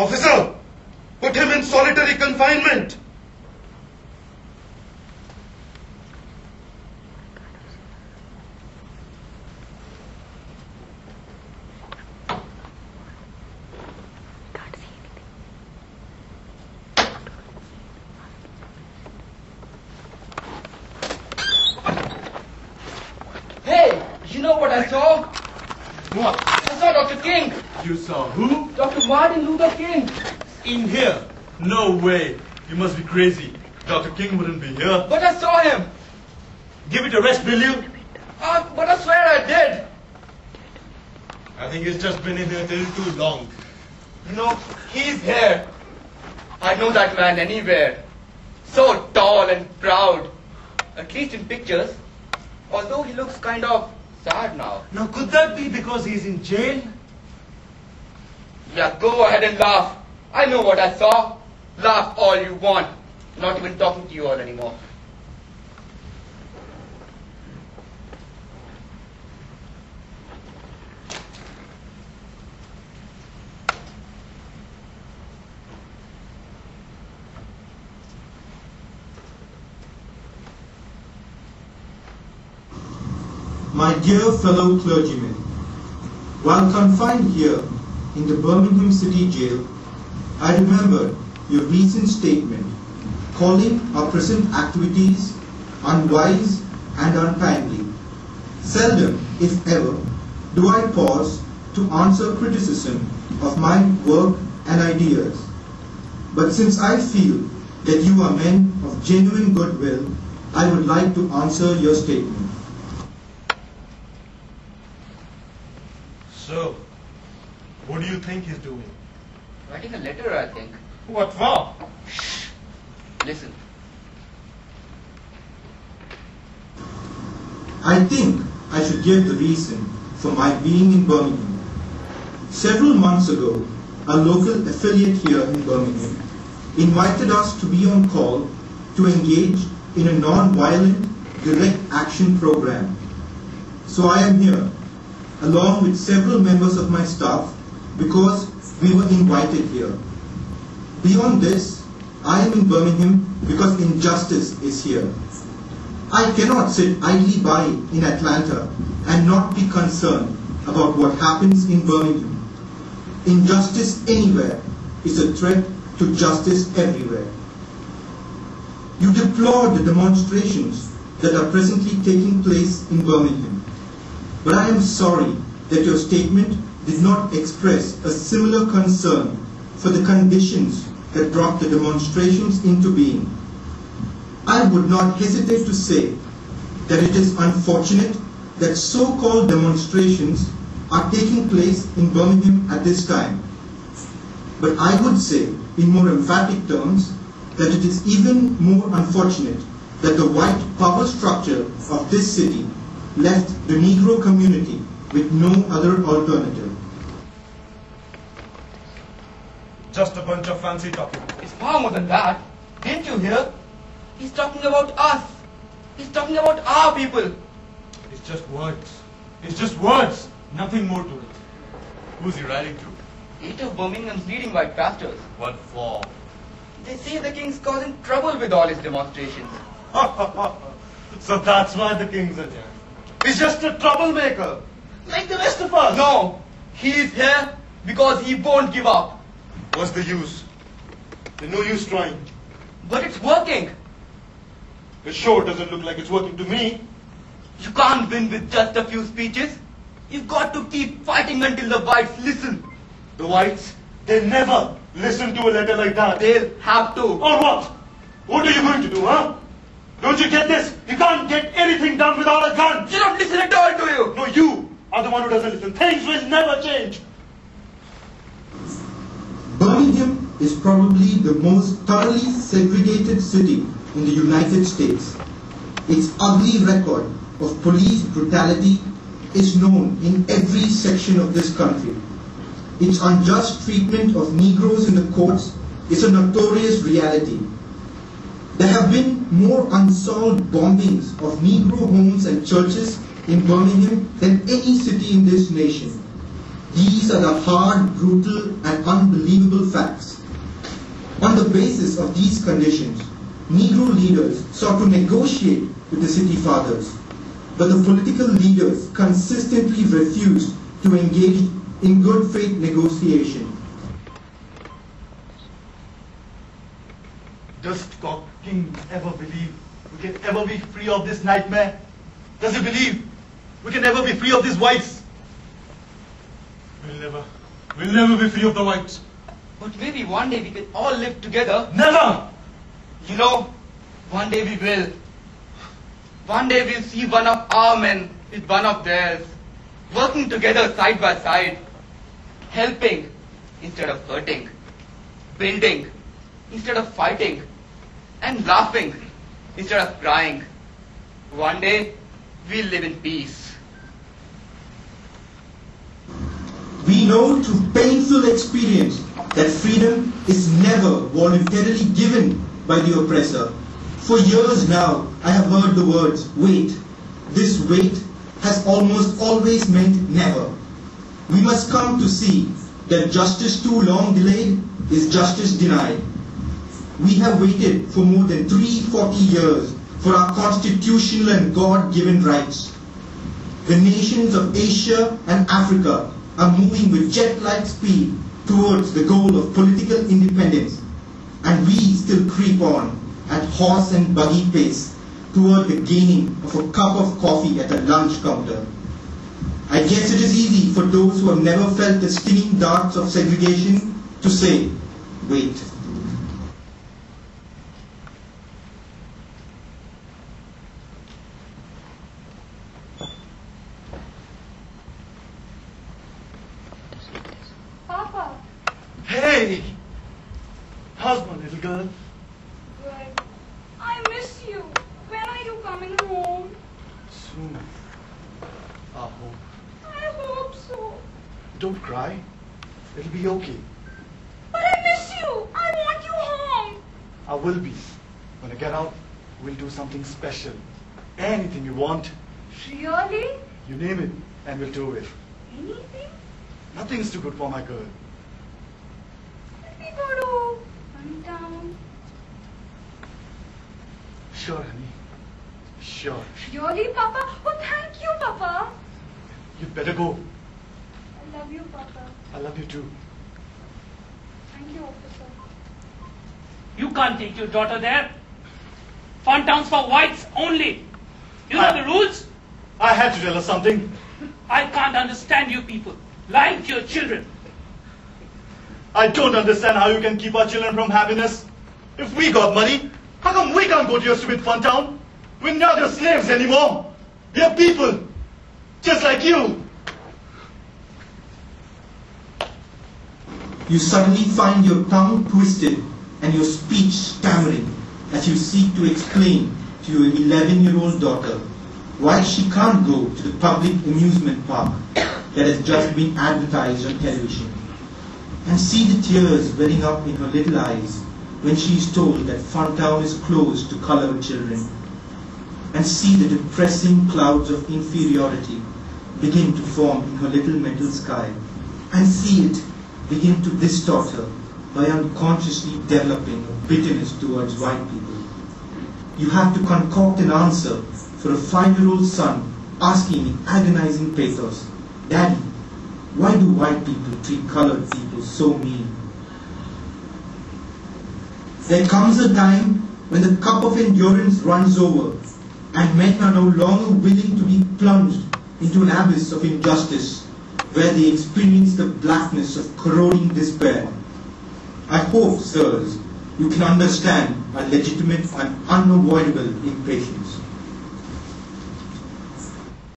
Officer, put him in solitary confinement. Hey, you know what I saw? What? I saw Dr. King. You saw who? Dr. Martin Luther King. In here? No way. You must be crazy. Dr. King wouldn't be here. But I saw him. Give it a rest, will you? But I swear I did. I think he's just been in here till too long. You know, he's here. I know that man anywhere. So tall and proud. At least in pictures. Although he looks kind of sad now. Now, could that be because he's in jail? Yeah, go ahead and laugh. I know what I saw. Laugh all you want. Not even talking to you all anymore. My dear fellow clergymen, while confined here in the Birmingham City Jail, I remembered your recent statement calling our present activities unwise and untimely. Seldom, if ever, do I pause to answer criticism of my work and ideas. But since I feel that you are men of genuine goodwill, I would like to answer your statement. So, what do you think he's doing? Writing a letter, I think. What for? Listen. I think I should give the reason for my being in Birmingham. Several months ago, a local affiliate here in Birmingham invited us to be on call to engage in a non-violent direct action program. So I am here, along with several members of my staff, because we were invited here. Beyond this, I am in Birmingham because injustice is here. I cannot sit idly by in Atlanta and not be concerned about what happens in Birmingham. Injustice anywhere is a threat to justice everywhere. You deplore the demonstrations that are presently taking place in Birmingham. But I am sorry that your statement did not express a similar concern for the conditions that brought the demonstrations into being. I would not hesitate to say that it is unfortunate that so-called demonstrations are taking place in Birmingham at this time. But I would say, in more emphatic terms, that it is even more unfortunate that the white power structure of this city left the Negro community with no other alternative. Just a bunch of fancy talking. It's far more than that. Didn't you hear? He's talking about us. He's talking about our people. It's just words. It's just words. Nothing more to it. Who's he writing to? 8 of Birmingham's leading white pastors. What for? They say the king's causing trouble with all his demonstrations. So that's why the king's are here. He's just a troublemaker, like the rest of us. No, he's here because he won't give up. What's the use? There's no use trying. But it's working. It sure doesn't look like it's working to me. You can't win with just a few speeches. You've got to keep fighting until the whites listen. The whites, they never listen to a letter like that. They'll have to. Or what? What are you going to do, huh? Don't you get this? You can't get anything done without a gun. They don't listen at all to you. No, you are the one who doesn't listen. Things will never change. Birmingham is probably the most thoroughly segregated city in the United States. Its ugly record of police brutality is known in every section of this country. Its unjust treatment of Negroes in the courts is a notorious reality. There have been more unsolved bombings of Negro homes and churches in Birmingham than any city in this nation. These are the hard, brutal, and unbelievable facts. On the basis of these conditions, Negro leaders sought to negotiate with the city fathers, but the political leaders consistently refused to engage in good faith negotiation. Does Cock King ever believe we can ever be free of this nightmare? Does he believe we can ever be free of these whites? We'll never be free of the whites. But maybe one day we can all live together. Never! You know, one day we will. One day we'll see one of our men with one of theirs, working together side by side, helping instead of hurting, building instead of fighting, and laughing instead of crying. One day we'll live in peace. We know through painful experience that freedom is never voluntarily given by the oppressor. For years now, I have heard the words, wait. This wait has almost always meant never. We must come to see that justice too long delayed is justice denied. We have waited for more than 340 years for our constitutional and God-given rights. The nations of Asia and Africa are moving with jet-like speed towards the goal of political independence, and we still creep on at horse and buggy pace toward the gaining of a cup of coffee at a lunch counter. I guess it is easy for those who have never felt the stinging darts of segregation to say, wait. Papa. Hey! How's my little girl? Good. I miss you. When are you coming home? Soon. I hope. I hope so. Don't cry. It'll be okay. But I miss you. I want you home. I will be. When I get out, we'll do something special. Anything you want. Really? You name it, and we'll do it. Anything? Nothing's too good for my girl. Let me go to Funtown. Sure, honey. Sure. Really, Papa? Oh, thank you, Papa. You'd better go. I love you, Papa. I love you too. Thank you, officer. You can't take your daughter there. Funtown's for whites only. You know the rules? I had to tell her something. I can't understand you people. Lying to your children. I don't understand how you can keep our children from happiness. If we got money, how come we can't go to your stupid fun town? We're not your slaves anymore. We're people. Just like you. You suddenly find your tongue twisted and your speech stammering as you seek to explain to your 11-year-old daughter why she can't go to the public amusement park that has just been advertised on television, and see the tears welling up in her little eyes when she is told that Funtown is closed to colored children, and see the depressing clouds of inferiority begin to form in her little mental sky, and see it begin to distort her by unconsciously developing a bitterness towards white people. You have to concoct an answer for a 5-year-old son asking in agonizing pathos, Daddy, why do white people treat colored people so mean? There comes a time when the cup of endurance runs over and men are no longer willing to be plunged into an abyss of injustice where they experience the blackness of corroding despair. I hope, sirs, you can understand my legitimate and unavoidable impatience.